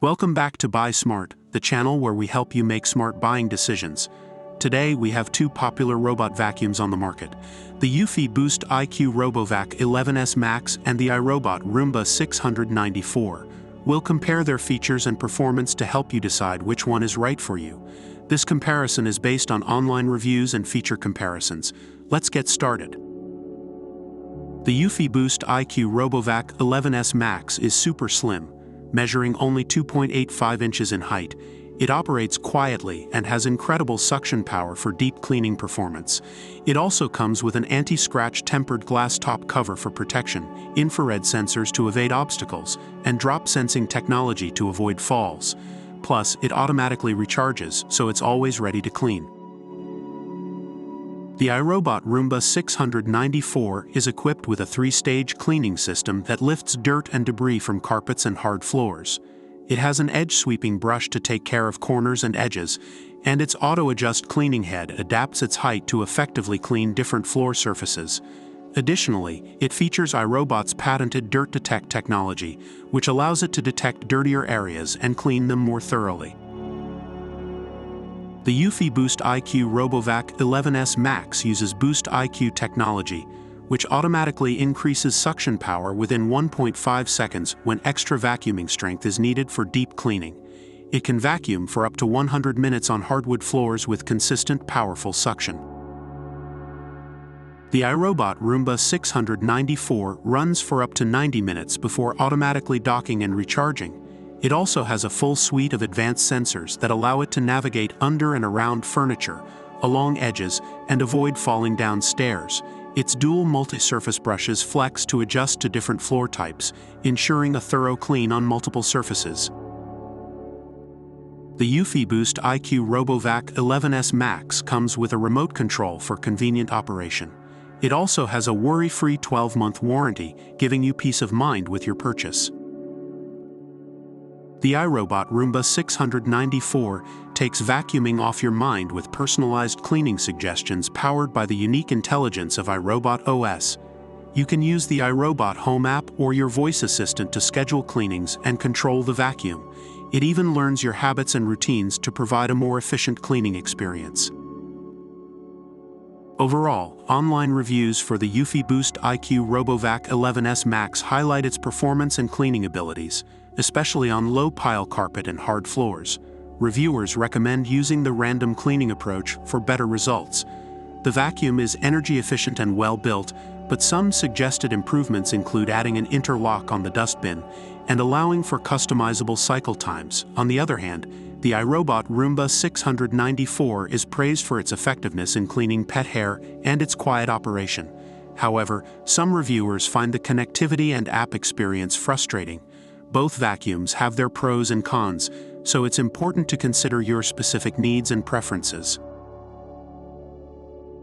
Welcome back to Buy Smart, the channel where we help you make smart buying decisions. Today we have two popular robot vacuums on the market, the eufy BoostIQ RoboVac 11S Max and the iRobot Roomba 694. We'll compare their features and performance to help you decide which one is right for you. This comparison is based on online reviews and feature comparisons. Let's get started. The eufy BoostIQ RoboVac 11S Max is super slim, measuring only 2.85 inches in height. It operates quietly and has incredible suction power for deep cleaning performance. It also comes with an anti-scratch tempered glass top cover for protection, infrared sensors to evade obstacles, and drop sensing technology to avoid falls. Plus, it automatically recharges, so it's always ready to clean. The iRobot Roomba 694 is equipped with a 3-stage cleaning system that lifts dirt and debris from carpets and hard floors. It has an edge-sweeping brush to take care of corners and edges, and its auto-adjust cleaning head adapts its height to effectively clean different floor surfaces. Additionally, it features iRobot's patented Dirt Detect technology, which allows it to detect dirtier areas and clean them more thoroughly. The eufy BoostIQ RoboVac 11S Max uses BoostIQ technology, which automatically increases suction power within 1.5 seconds when extra vacuuming strength is needed for deep cleaning. It can vacuum for up to 100 minutes on hardwood floors with consistent, powerful suction. The iRobot Roomba 694 runs for up to 90 minutes before automatically docking and recharging. It also has a full suite of advanced sensors that allow it to navigate under and around furniture, along edges, and avoid falling down stairs. Its dual multi-surface brushes flex to adjust to different floor types, ensuring a thorough clean on multiple surfaces. The eufy BoostIQ RoboVac 11S Max comes with a remote control for convenient operation. It also has a worry-free 12-month warranty, giving you peace of mind with your purchase. The iRobot Roomba 694 takes vacuuming off your mind with personalized cleaning suggestions powered by the unique intelligence of iRobot OS. You can use the iRobot Home app or your voice assistant to schedule cleanings and control the vacuum. It even learns your habits and routines to provide a more efficient cleaning experience. Overall, online reviews for the eufy BoostIQ RoboVac 11S Max highlight its performance and cleaning abilities, especially on low-pile carpet and hard floors. Reviewers recommend using the random cleaning approach for better results. The vacuum is energy efficient and well-built, but some suggested improvements include adding an interlock on the dustbin and allowing for customizable cycle times. On the other hand, the iRobot Roomba 694 is praised for its effectiveness in cleaning pet hair and its quiet operation. However, some reviewers find the connectivity and app experience frustrating. Both vacuums have their pros and cons, so it's important to consider your specific needs and preferences.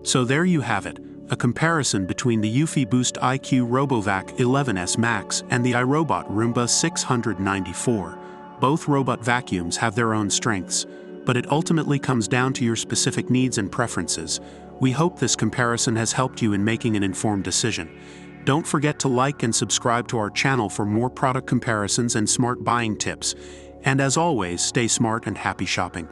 So there you have it, a comparison between the eufy BoostIQ RoboVac 11S Max and the iRobot Roomba 694. Both robot vacuums have their own strengths, but it ultimately comes down to your specific needs and preferences. We hope this comparison has helped you in making an informed decision. Don't forget to like and subscribe to our channel for more product comparisons and smart buying tips. And as always, stay smart and happy shopping.